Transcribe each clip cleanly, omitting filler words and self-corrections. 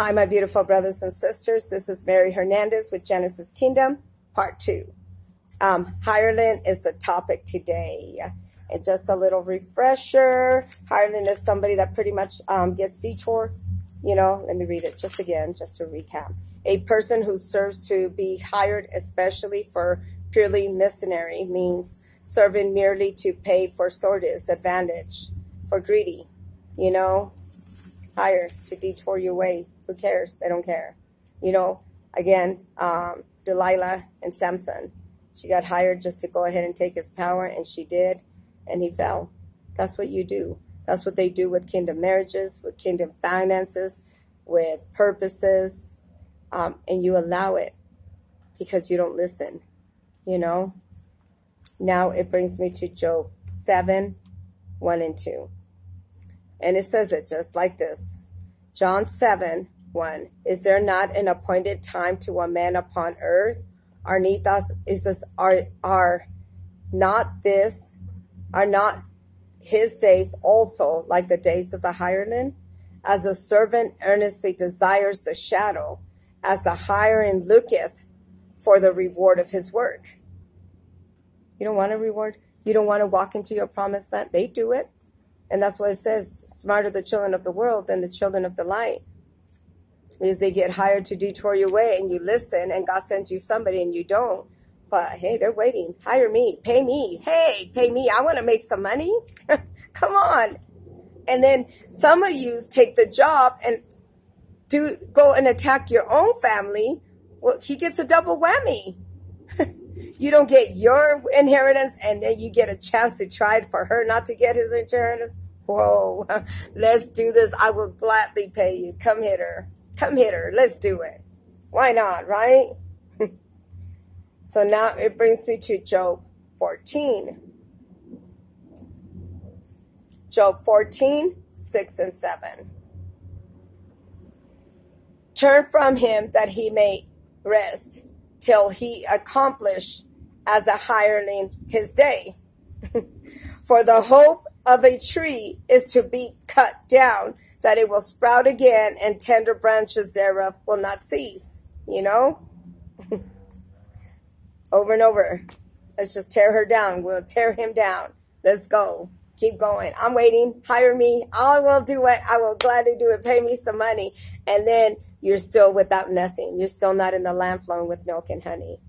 Hi, my beautiful brothers and sisters. This is Mary Hernandez with Genesis Kingdom, Part 2. Hireling is the topic today. And just a little refresher. Hireling is somebody that pretty much gets detoured. You know, let me read it just again, just to recap. A person who serves to be hired, especially for purely missionary, means serving merely to pay for sordid advantage, for greedy, you know, hired to detour your way. Who cares? They don't care. You know, again, Delilah and Samson. She got hired just to go ahead and take his power, and she did, and he fell. That's what you do. That's what they do with kingdom marriages, with kingdom finances, with purposes, and you allow it because you don't listen, you know. Now it brings me to Job 7, 1 and 2. And it says it just like this. John 7, 1. Is there not an appointed time to a man upon earth? Are not his days also like the days of the hireling? As a servant earnestly desires the shadow, as the hireling looketh for the reward of his work. You don't want a reward? You don't want to walk into your promised land? They do it. And that's what it says, smarter the children of the world than the children of the light. Because they get hired to detour your way, and you listen, and God sends you somebody and you don't. But hey, they're waiting. Hire me. Pay me. Hey, pay me. I want to make some money. Come on. And then some of you take the job and go and attack your own family. Well, he gets a double whammy. You don't get your inheritance, and then you get a chance to try for her not to get his inheritance. Whoa, let's do this. I will gladly pay you. Come hit her. Come hit her. Let's do it. Why not, right? So now it brings me to Job 14. Job 14, 6 and 7. Turn from him that he may rest, till he accomplish as a hireling his day. For the hope of a tree is to be cut down, that it will sprout again, and tender branches thereof will not cease. You know? Over and over. Let's just tear her down. We'll tear him down. Let's go. Keep going. I'm waiting. Hire me. I will do it. I will gladly do it. Pay me some money. And then you're still without nothing. You're still not in the land flowing with milk and honey.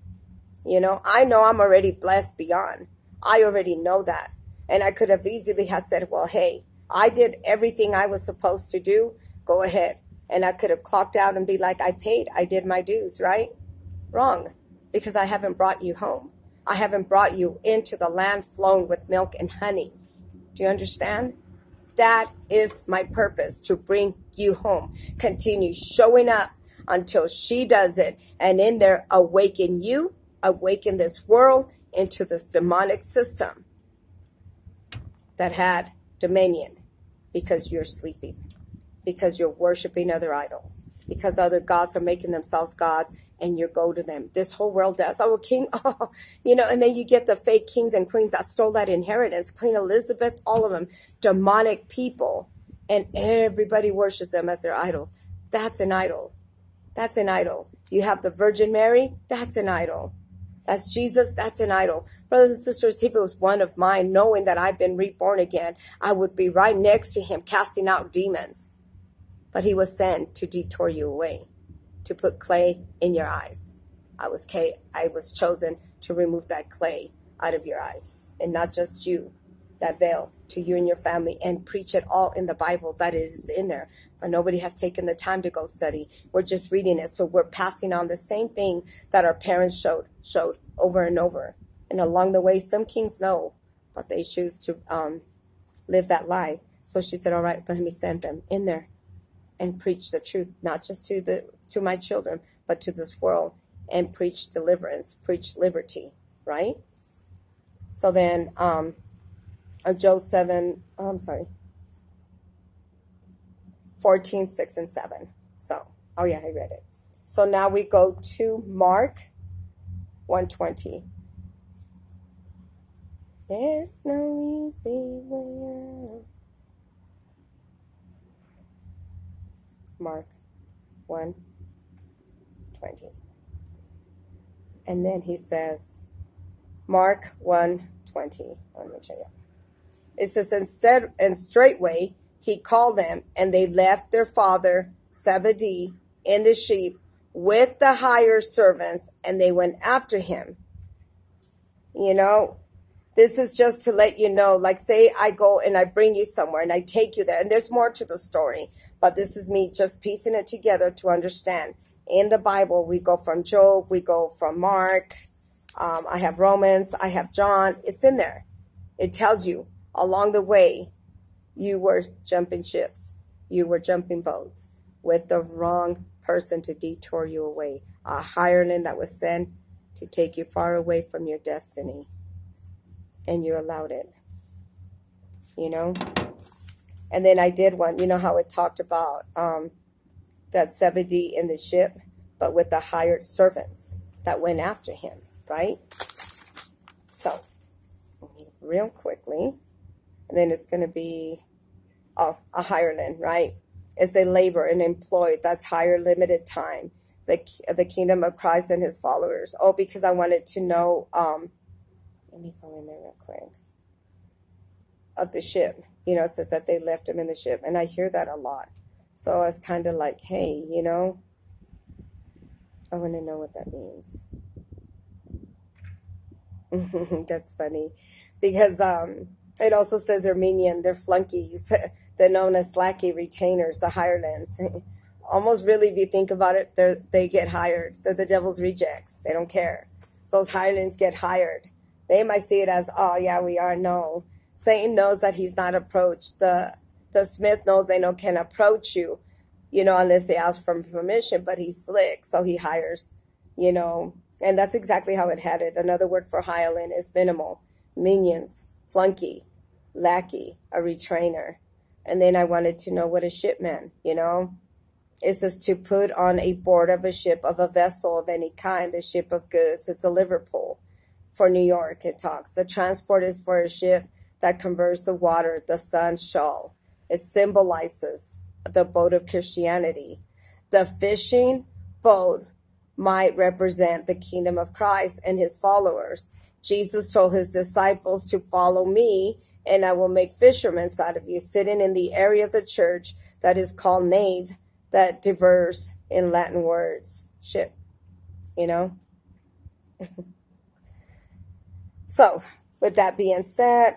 You know, I know I'm already blessed beyond. I already know that. And I could have easily had said, well, hey, I did everything I was supposed to do. Go ahead. And I could have clocked out and be like, I paid. I did my dues, right? Wrong. Because I haven't brought you home. I haven't brought you into the land flowing with milk and honey. Do you understand? That is my purpose, to bring you home. Continue showing up until she does it. And in there, awaken you, awaken this world into this demonic system that had dominion, because you're sleeping, because you're worshiping other idols, because other gods are making themselves gods, and you go to them. This whole world does. Oh, king, oh, you know, and then you get the fake kings and queens that stole that inheritance. Queen Elizabeth, all of them, demonic people, and everybody worships them as their idols. That's an idol. That's an idol. You have the Virgin Mary, that's an idol. That's Jesus, that's an idol. Brothers and sisters, if it was one of mine, knowing that I've been reborn again, I would be right next to him casting out demons. But he was sent to detour you away, to put clay in your eyes. I was chosen to remove that clay out of your eyes. And not just you, that veil, to you and your family, and preach it all in the Bible. That is in there. But nobody has taken the time to go study. We're just reading it. So we're passing on the same thing that our parents showed over and over. And along the way, some kings know, but they choose to live that lie. So she said, all right, let me send them in there and preach the truth, not just to my children, but to this world, and preach deliverance, preach liberty, right? So then, Job 14, 6 and 7. So, oh yeah, I read it. So now we go to Mark 1:20. There's no easy way out. Mark 1:20. And then he says, Mark 1:20. Let me make sure. It says, and straightway he called them, and they left their father Zebedee in the sheep with the hired servants, and they went after him. You know, this is just to let you know, like say I go and I bring you somewhere and I take you there, and there's more to the story, but this is me just piecing it together to understand. In the Bible, we go from Job, we go from Mark, I have Romans, I have John. It's in there. It tells you along the way, you were jumping ships, you were jumping boats with the wrong person to detour you away, a hireling that was sent to take you far away from your destiny, and you allowed it, you know. And then I did one, you know how it talked about that Zebedee in the ship, but with the hired servants that went after him, right? So, real quickly, and then it's going to be, a hireling, right? It's a laborer, an employed that's hired limited time, the kingdom of Christ and his followers. Oh, because I wanted to know, let me go in there real quick, of the ship, you know, so that they left him in the ship. And I hear that a lot. So I was kind of like, hey, you know, I want to know what that means. That's funny. Because it also says they're minion, they're flunkies. They're known as lackey, retainers, the hirelings. Almost really, if you think about it, they get hired. They're the devil's rejects. They don't care. Those hirelings get hired. They might see it as, oh, yeah, we are. No. Satan knows that he's not approached. The smith knows they can approach you, you know, unless they ask for permission, but he's slick, so he hires, you know. And that's exactly how it had it. Another word for hireling is minimal, minions, flunky, lackey, a retrainer. And then I wanted to know what a ship meant, you know. It says to put on a board of a ship, of a vessel of any kind, the ship of goods. It's a Liverpool. For New York, it talks. The transport is for a ship that converts the water, the sun's shawl. It symbolizes the boat of Christianity. The fishing boat might represent the kingdom of Christ and his followers. Jesus told his disciples to follow me, and I will make fishermen out of you, sitting in the area of the church that is called nave, that diverse in Latin words, ship, you know. So, with that being said,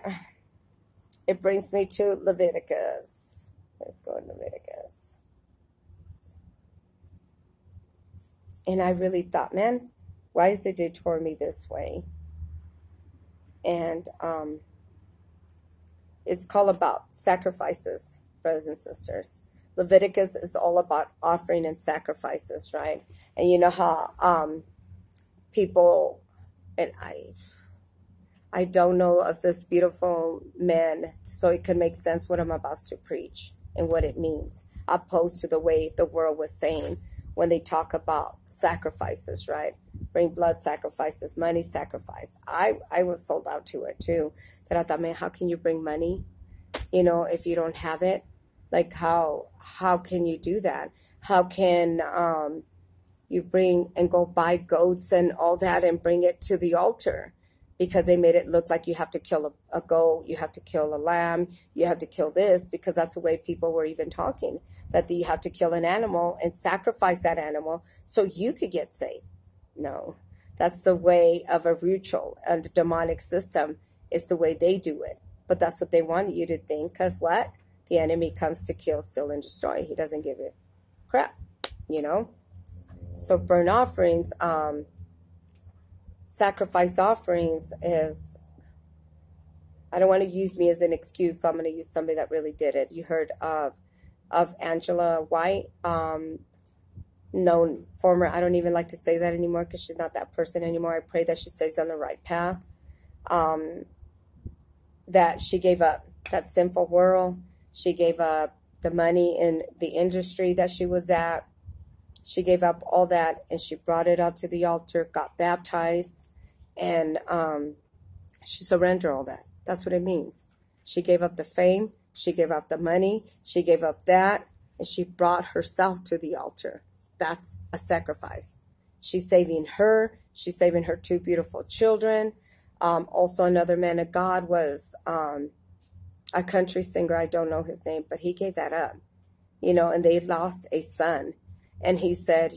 it brings me to Leviticus. Let's go to Leviticus. And I really thought, man, why is it detour me this way? And it's called about sacrifices, brothers and sisters. Leviticus is all about offering and sacrifices, right? And you know how people, and I don't know of this beautiful man, so it could make sense what I'm about to preach and what it means, opposed to the way the world was saying when they talk about sacrifices, right? Bring blood sacrifices, money sacrifice. I was sold out to it too. That I thought, man, how can you bring money, you know, if you don't have it? Like how can you do that? How can you bring and go buy goats and all that and bring it to the altar? Because they made it look like you have to kill a goat, you have to kill a lamb, you have to kill this, because that's the way people were even talking, that you have to kill an animal and sacrifice that animal so you could get saved. No, that's the way of a ritual, and the demonic system is the way they do it. But that's what they wanted you to think, because what? The enemy comes to kill, steal, and destroy. He doesn't give it crap, you know? So burnt offerings, sacrifice offerings is, I don't want to use me as an excuse, so I'm going to use somebody that really did it. You heard of Angela White, known former, I don't even like to say that anymore because she's not that person anymore. I pray that she stays on the right path. That she gave up that sinful world. She gave up the money in the industry that she was at. She gave up all that, and she brought it out to the altar, got baptized, and she surrendered all that. That's what it means. She gave up the fame. She gave up the money. She gave up that, and she brought herself to the altar. That's a sacrifice. She's saving her. She's saving her 2 beautiful children. Also, another man of God was a country singer. I don't know his name, but he gave that up, and they lost a son. And he said,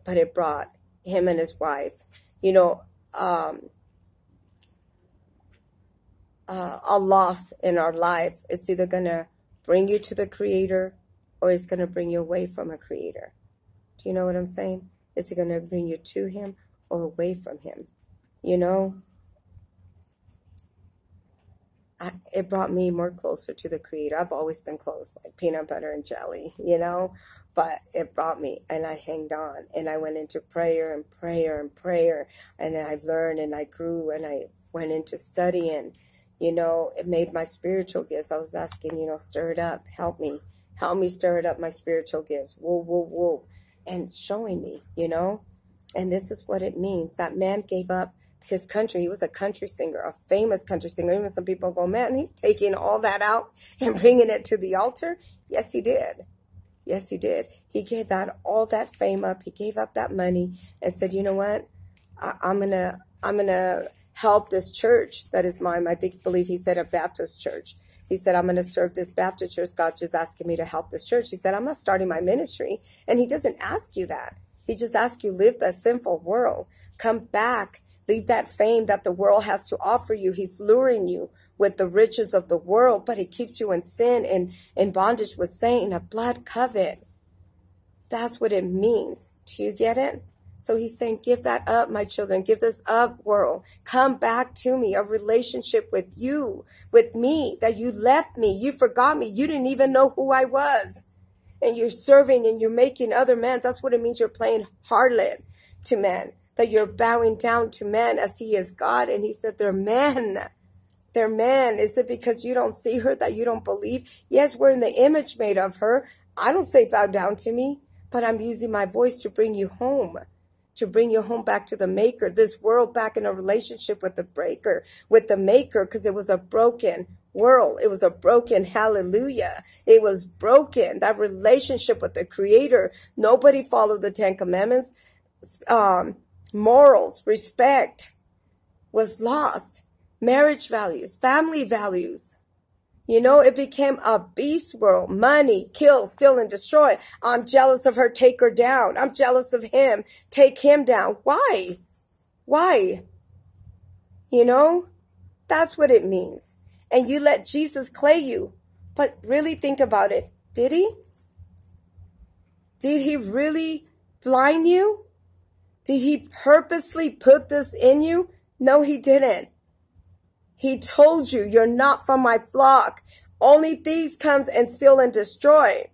but it brought him and his wife, a loss in our life. It's either going to bring you to the Creator or it's going to bring you away from a Creator. Do you know what I'm saying? Is it going to bring you to Him or away from Him? It brought me more closer to the Creator. I've always been close, like peanut butter and jelly, but it brought me, and I hanged on, and I went into prayer and prayer and prayer, and then I learned and I grew, and I went into studying. It made my spiritual gifts. I was asking, stir it up, help me stir it up, my spiritual gifts, whoa, and showing me, and this is what it means. That man gave up his country. He was a country singer, a famous country singer. Even some people go, man, he's taking all that out and bringing it to the altar. Yes, he did. Yes, he did. He gave all that fame up. He gave up that money and said, you know what? I'm gonna help this church that is mine. I believe he said a Baptist church. He said, I'm going to serve this Baptist church. God's just asking me to help this church. He said, I'm not starting my ministry. And he doesn't ask you that. He just asks you, live that sinful world. Come back. Leave that fame that the world has to offer you. He's luring you with the riches of the world, but it keeps you in sin and in bondage with Satan, a blood covet. That's what it means. Do you get it? So he's saying, give that up, my children. Give this up, world. Come back to me, a relationship with you, with me, that you left me. You forgot me. You didn't even know who I was. And you're serving and you're making other men. That's what it means. You're playing harlot to men, that you're bowing down to men as he is God. And he said, they're men. They're men. Is it because you don't see her that you don't believe? Yes, we're in the image made of her. I don't say bow down to me, but I'm using my voice to bring you home. To bring you home back to the maker, this world back in a relationship with the breaker, with the maker, because it was a broken world. It was a broken hallelujah. It was broken, that relationship with the Creator. Nobody followed the 10 Commandments. Morals, respect was lost. Marriage values, family values. It became a beast world. Money, kill, steal, and destroy. I'm jealous of her. Take her down. I'm jealous of him. Take him down. Why? Why? That's what it means. And you let Jesus clay you. But really think about it. Did he? Did he really blind you? Did he purposely put this in you? No, he didn't. He told you, you're not from my flock. Only thieves come and steal and destroy.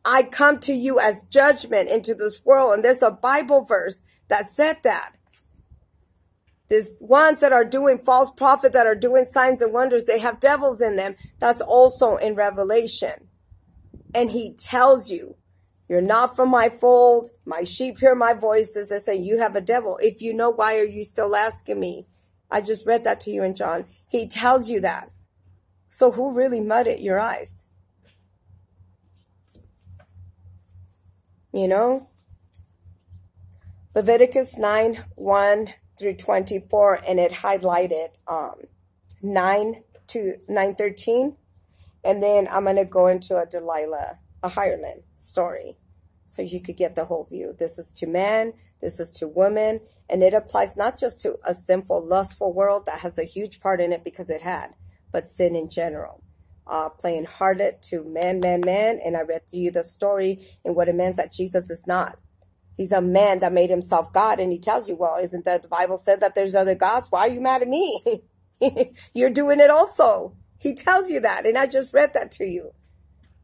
I come to you as judgment into this world. And there's a Bible verse that said that. There's ones that are doing false prophets, that are doing signs and wonders. They have devils in them. That's also in Revelation. And he tells you, you're not from my fold. My sheep hear my voices. They say, you have a devil. If you know, why are you still asking me? I just read that to you in John. He tells you that. So who really mudded your eyes? Leviticus 9:1 through 24, and it highlighted 9 to 9:13. And then I'm going to go into a Delilah, a hireling story, so you could get the whole view. This is to man, this is to woman, and it applies not just to a sinful, lustful world that has a huge part in it because it had, but sin in general. Playing harlot to man, and I read to you the story and what it means that Jesus is not. He's a man that made himself God, and he tells you, well, isn't that the Bible said that there's other gods? Why are you mad at me? You're doing it also. He tells you that, and I just read that to you.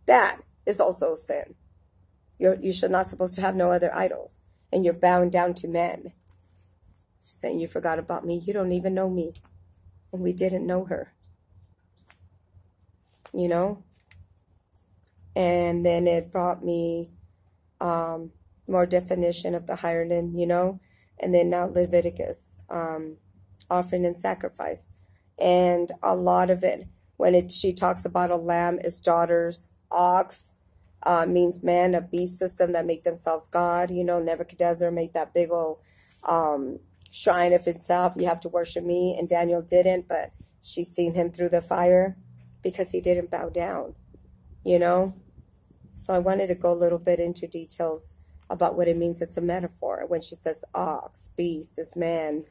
That is also sin. You should not supposed to have no other idols, and you're bound down to men. She's saying, you forgot about me. You don't even know me. And we didn't know her. And then it brought me more definition of the hireling, And then now Leviticus, offering and sacrifice. And a lot of it, when she talks about a lamb, is daughters, ox, means man, a beast system that make themselves God. You know, Nebuchadnezzar made that big old shrine of himself. You have to worship me. And Daniel didn't, but she's seen him through the fire because he didn't bow down, you know. So I wanted to go a little bit into details about what it means. It's a metaphor. When she says ox, beast, is man,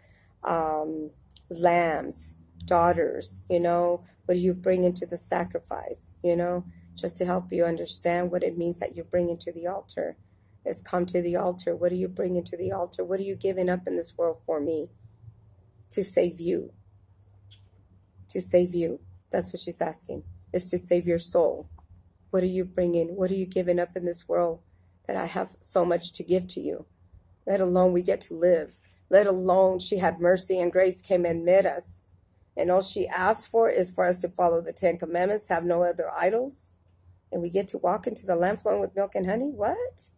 lambs, daughters, you know, what do you bring into the sacrifice, you know, just to help you understand what it means that you bring into the altar. Is come to the altar. What are you bringing to the altar? What are you giving up in this world for me? To save you. To save you. That's what she's asking. Is to save your soul. What are you bringing? What are you giving up in this world that I have so much to give to you? Let alone we get to live. Let alone she had mercy and grace came and met us. And all she asked for is for us to follow the 10 Commandments, have no other idols. And we get to walk into the lamb flowing with milk and honey? What?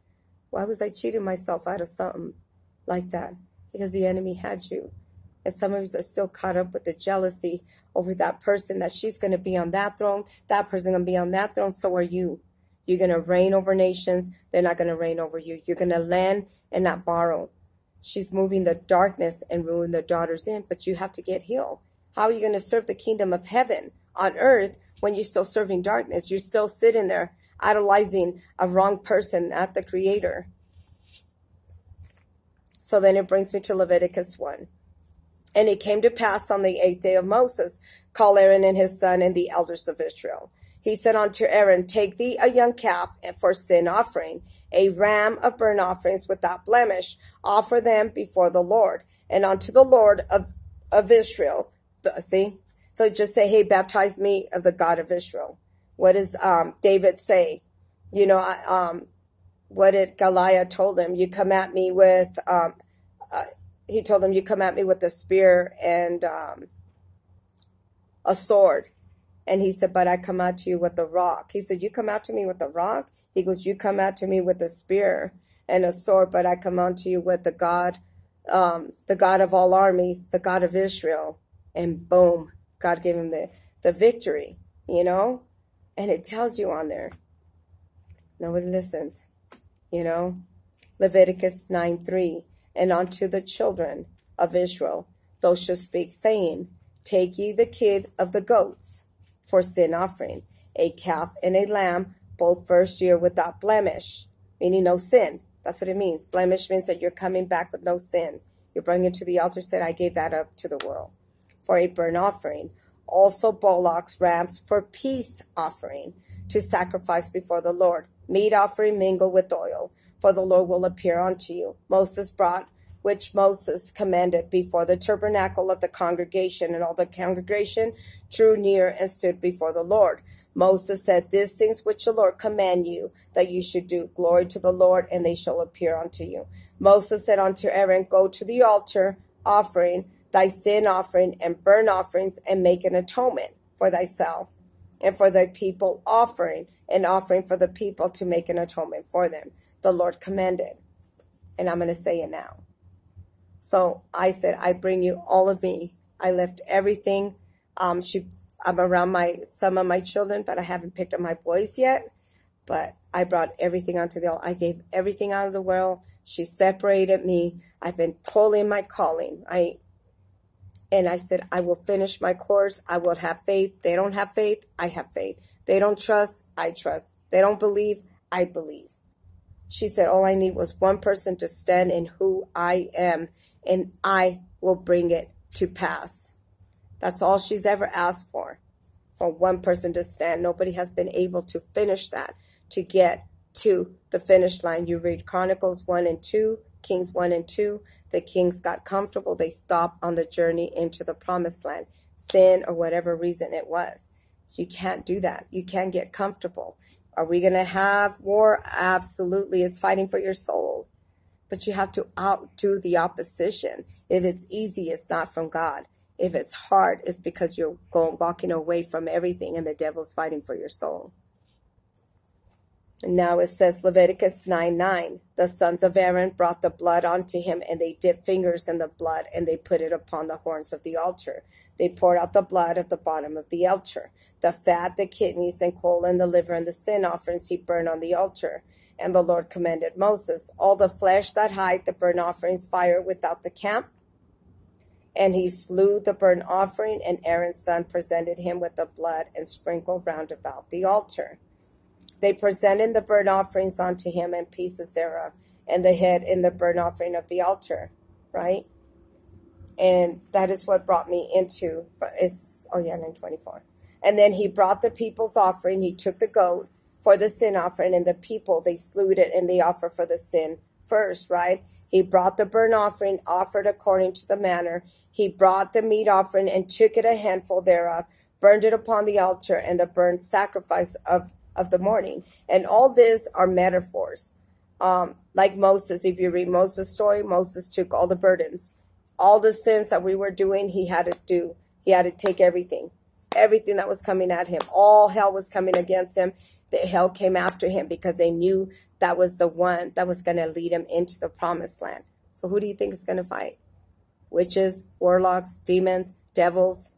Why was I cheating myself out of something like that? Because the enemy had you. And some of you are still caught up with the jealousy over that person, that she's going to be on that throne, that person going to be on that throne, so are you. You're going to reign over nations. They're not going to reign over you. You're going to lend and not borrow. She's moving the darkness and ruin the daughters in, but you have to get healed. How are you going to serve the kingdom of heaven on earth when you're still serving darkness? You're still sitting there idolizing a wrong person, not the creator. So then it brings me to Leviticus 1. And it came to pass on the 8th day of Moses, call Aaron and his son and the elders of Israel. He said unto Aaron, take thee a young calf for sin offering, a ram of burnt offerings without blemish, offer them before the Lord, and unto the Lord of Israel. See? So just say, hey, baptize me of the God of Israel. What does David say? You know, what did Goliath told him? You come at me with, he told him, you come at me with a spear and a sword. And he said, but I come out to you with a rock. He said, you come out to me with a rock? He goes, you come out to me with a spear and a sword, but I come out to you with the God of all armies, the God of Israel. And boom, God gave him the victory, you know? And it tells you on there. Nobody listens, you know? Leviticus 9:3. And unto the children of Israel, those shall speak, saying, take ye the kid of the goats for sin offering, a calf and a lamb, both first year without blemish, meaning no sin. That's what it means. Blemish means that you're coming back with no sin. You're bringing to the altar, said, I gave that up to the world for a burnt offering. Also bullocks, rams for peace offering, to sacrifice before the Lord. Meat offering mingled with oil, for the Lord will appear unto you. Moses brought, which Moses commanded before the tabernacle of the congregation, and all the congregation drew near and stood before the Lord. Moses said, these things which the Lord command you, that you should do, glory to the Lord, and they shall appear unto you. Moses said unto Aaron, go to the altar, offering thy sin offering and burnt offerings, and make an atonement for thyself and for thy people, offering an offering for the people to make an atonement for them. The Lord commanded. And I'm going to say it now. So I said, I bring you all of me. I left everything. I'm around some of my children, but I haven't picked up my boys yet. But I brought everything onto the altar. I gave everything out of the world. She separated me. I've been totally in my calling. And I said, I will finish my course. I will have faith. They don't have faith. I have faith. They don't trust. I trust. They don't believe. I believe. She said, all I need was one person to stand in who I am, and I will bring it to pass. That's all she's ever asked for one person to stand. Nobody has been able to finish that, to get to the finish line. You read Chronicles 1 and 2, Kings 1 and 2. The kings got comfortable. They stopped on the journey into the promised land. Sin or whatever reason it was. You can't do that. You can't get comfortable. Are we going to have war? Absolutely. It's fighting for your soul. But you have to outdo the opposition. If it's easy, it's not from God. If it's hard, it's because you're walking away from everything and the devil's fighting for your soul. Now it says Leviticus 9:9. The sons of Aaron brought the blood onto him, and they dipped fingers in the blood, and they put it upon the horns of the altar. They poured out the blood at the bottom of the altar. The fat, the kidneys, and coal, and the liver, and the sin offerings he burned on the altar. And the Lord commanded Moses, all the flesh that hide the burnt offerings fire without the camp. And he slew the burnt offering, and Aaron's son presented him with the blood and sprinkled round about the altar. They presented the burnt offerings unto him and pieces thereof, and the head in the burnt offering of the altar, right? And that is what brought me into, 9:24. And then he brought the people's offering. He took the goat for the sin offering, and the people, they slew it, and they offered for the sin first, right? He brought the burnt offering, offered according to the manner. He brought the meat offering and took it a handful thereof, burned it upon the altar, and the burnt sacrifice of the morning. And all this are metaphors. Like Moses, if you read Moses' story, Moses took all the burdens. All the sins that we were doing, he had to do. He had to take everything that was coming at him. All hell was coming against him. The hell came after him because they knew that was the one that was going to lead him into the promised land. So who do you think is going to fight? Witches, warlocks, demons, devils.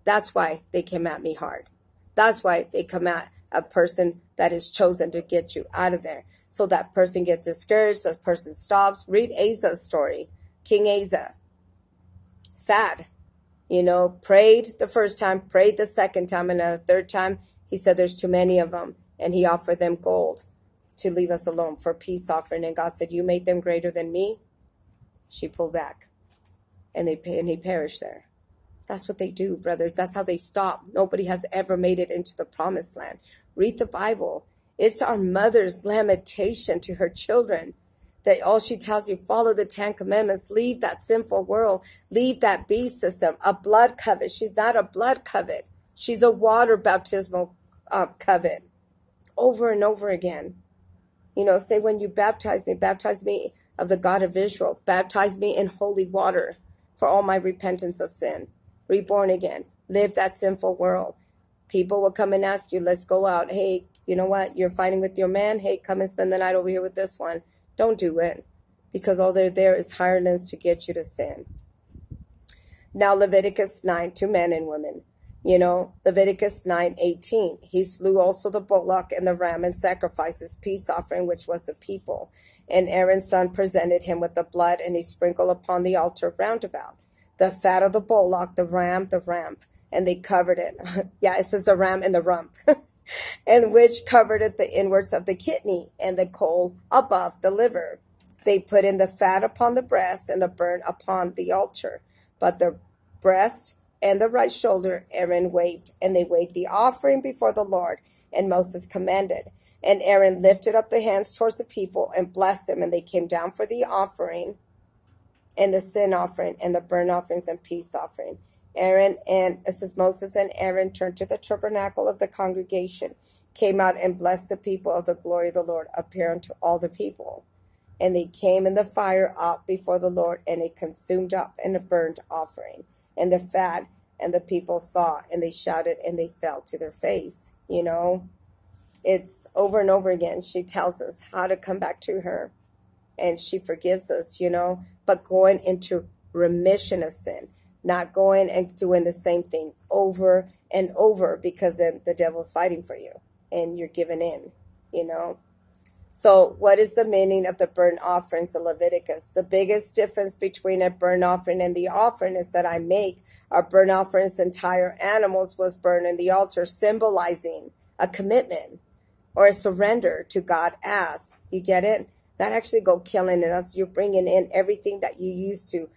That's why they came at me hard. That's why they come at a person that is chosen to get you out of there. So that person gets discouraged, that person stops. Read Asa's story, King Asa. Sad. Prayed the first time, prayed the second time, and the third time, he said there's too many of them. And he offered them gold to leave us alone for peace offering. And God said, you made them greater than me? She pulled back. And he perished there. That's what they do, brothers. That's how they stop. Nobody has ever made it into the promised land. Read the Bible. It's our mother's lamentation to her children that all she tells you, follow the 10 commandments, leave that sinful world, leave that beast system, a blood covet. She's not a blood covet. She's a water baptismal covet. Over and over again. Say when you baptize me of the God of Israel, baptize me in holy water for all my repentance of sin. Reborn again, live that sinful world. People will come and ask you, let's go out. Hey, you know what? You're fighting with your man. Hey, come and spend the night over here with this one. Don't do it, because all they're there is hirelings to get you to sin. Now Leviticus 9 to men and women. Leviticus 9:18. He slew also the bullock and the ram and sacrificed his peace offering, which was the people. And Aaron's son presented him with the blood, and he sprinkled upon the altar round about. The fat of the bullock, the ram, and they covered it. Yeah, it says the ram and the rump. And which covered it the inwards of the kidney, and the coal above the liver. They put in the fat upon the breast, and the burnt upon the altar. But the breast and the right shoulder Aaron waved, and they waved the offering before the Lord, and Moses commanded. And Aaron lifted up the hands towards the people and blessed them, and they came down for the offering, and the sin offering, and the burnt offerings and peace offering. Moses and Aaron turned to the tabernacle of the congregation, came out and blessed the people of the glory of the Lord, appearing to all the people. And they came in the fire up before the Lord, and it consumed up in a burnt offering, and the fat, and the people saw, and they shouted, and they fell to their face. It's over and over again. She tells us how to come back to her, and she forgives us, but going into remission of sin. Not going and doing the same thing over and over, because then the devil's fighting for you and you're giving in, So what is the meaning of the burnt offerings in Leviticus? The biggest difference between a burnt offering and the offering is that I make our burnt offerings, entire animals was burned in the altar, symbolizing a commitment or a surrender to God as. You get it? Not actually go killing it. You're bringing in everything that you used to,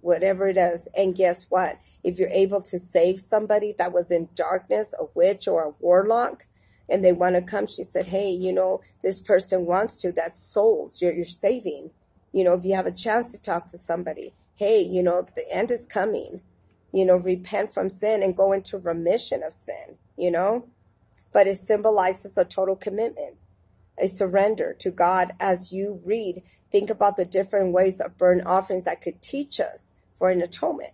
whatever it is. And guess what? If you're able to save somebody that was in darkness, a witch or a warlock, and they want to come, she said, hey, this person wants to, that's souls you're saving. If you have a chance to talk to somebody, hey, the end is coming. Repent from sin and go into remission of sin, But it symbolizes a total commitment, a surrender to God. As you read, think about the different ways of burnt offerings that could teach us for an atonement,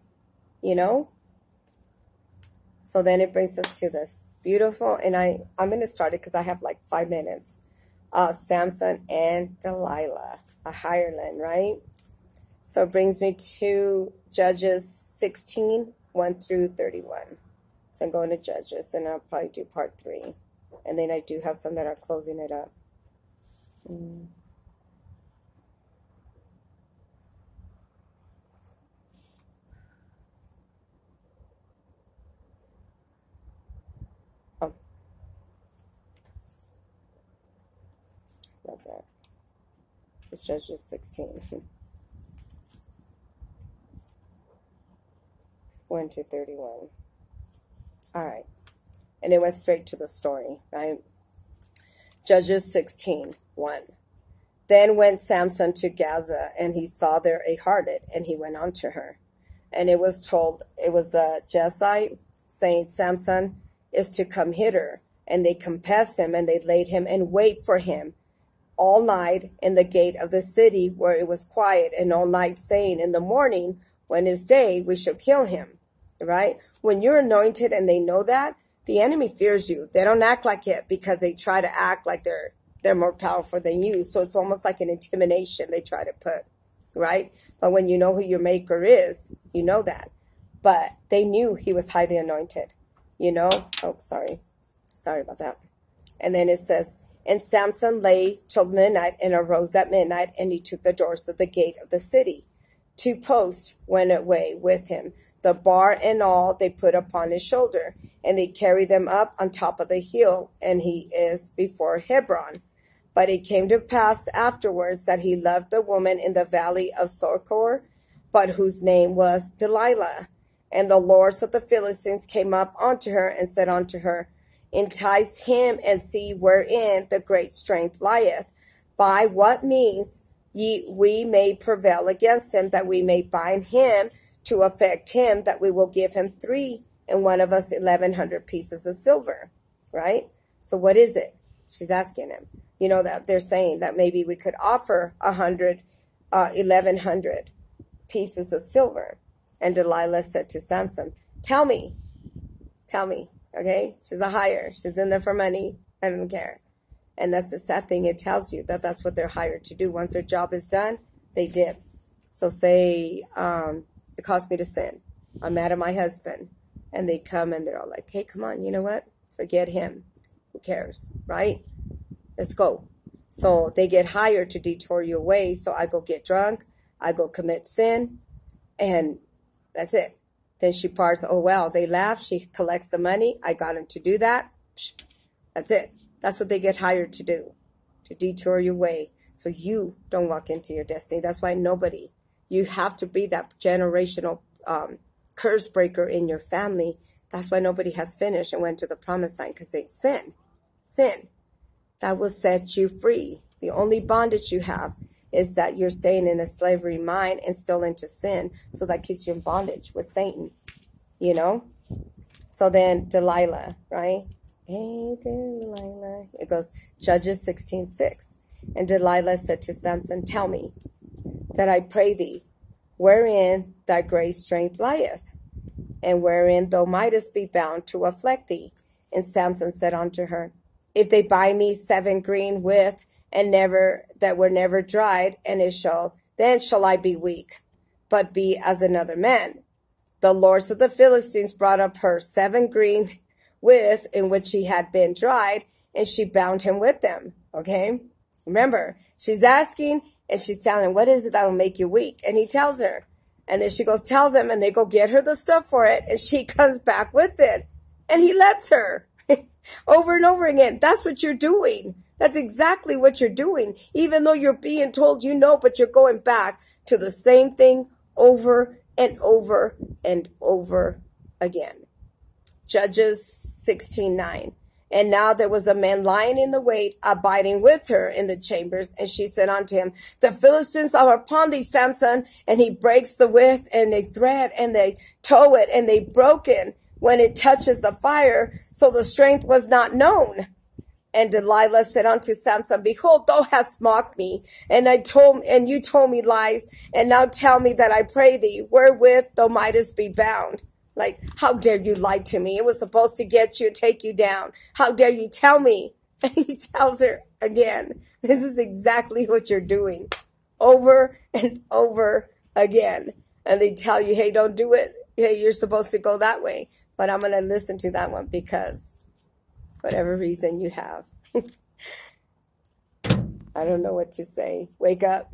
So then it brings us to this beautiful, and I'm going to start it because I have like 5 minutes. Samson and Delilah, a hireling, right? So it brings me to Judges 16, 1 through 31. So I'm going to Judges, and I'll probably do part 3. And then I do have some that are closing it up. Oh. Sorry about that. It's Judges 16. 1 to 31. All right. And it went straight to the story, right? Judges 16, 1. Then went Samson to Gaza, and he saw there a harlot, and he went unto her. And it was told, it was the Jezite, saying, Samson is to come hither. And they compassed him, and they laid him in wait for him all night in the gate of the city, where it was quiet, and all night, saying, in the morning, when is day, we shall kill him. Right? When you're anointed and they know that, the enemy fears you. They don't act like it because they try to act like they're more powerful than you. So it's almost like an intimidation they try to put, right? But when you know who your maker is, you know that. But they knew he was highly anointed, you know? Oh, sorry. Sorry about that. And then it says, and Samson lay till midnight and arose at midnight, and he took the doors of the gate of the city. 2 posts went away with him. The bar and all they put upon his shoulder, and they carried them up on top of the hill, and he is before Hebron. But it came to pass afterwards that he loved the woman in the valley of Sorkor, but whose name was Delilah. And the lords of the Philistines came up unto her, and said unto her, entice him, and see wherein the great strength lieth, by what means we may prevail against him, that we may bind him to affect him, that we will give him 3, and one of us 1,100 pieces of silver, right? So what is it? She's asking him. You know, that they're saying that maybe we could offer 1,100 pieces of silver. And Delilah said to Samson, tell me, okay? She's a hire. She's in there for money. I don't care. And that's the sad thing. It tells you that that's what they're hired to do. Once their job is done, they dip. So say, it caused me to sin. I'm mad at my husband. And they come and they're all like, hey, come on, you know what? Forget him. Who cares, right? Let's go. So they get hired to detour you away. So I go get drunk. I go commit sin. And that's it. Then she parts. Oh, well, they laugh. She collects the money. I got him to do that. That's it. That's what they get hired to do. To detour you away. So you don't walk into your destiny. That's why you have to be that generational curse breaker in your family. That's why nobody has finished and went to the promised land, because they sin. That will set you free. The only bondage you have is that you're staying in a slavery mind and still into sin. So that keeps you in bondage with Satan, you know? So then Delilah, right? Hey, Delilah. It goes, Judges 16:6. And Delilah said to Samson, tell me, that I pray thee, wherein thy great strength lieth, and wherein thou mightest be bound to afflict thee. And Samson said unto her, if they buy me 7 green with, and that were never dried, and then shall I be weak, but be as another man. The lords of the Philistines brought up her 7 green with, in which she had been dried, and she bound him with them. Okay? Remember, she's asking, and she's telling him, what is it that will make you weak? And he tells her. And then she goes, tell them, and they go get her the stuff for it. And she comes back with it. And he lets her over and over again. That's what you're doing. That's exactly what you're doing. Even though you're being told you know, but you're going back to the same thing over and over and over again. Judges 16:9. And now there was a man lying in the wait, abiding with her in the chambers. And she said unto him, the Philistines are upon thee, Samson. And he breaks the width, and they thread, and they tow it, and they broke it when it touches the fire. So the strength was not known. And Delilah said unto Samson, behold, thou hast mocked me, and you told me lies. And now tell me, that I pray thee, wherewith thou mightest be bound. Like, how dare you lie to me? It was supposed to get you, take you down. How dare you tell me? And he tells her, again. This is exactly what you're doing over and over again. And they tell you, hey, don't do it. Hey, you're supposed to go that way. But I'm going to listen to that one because whatever reason you have. I don't know what to say. Wake up.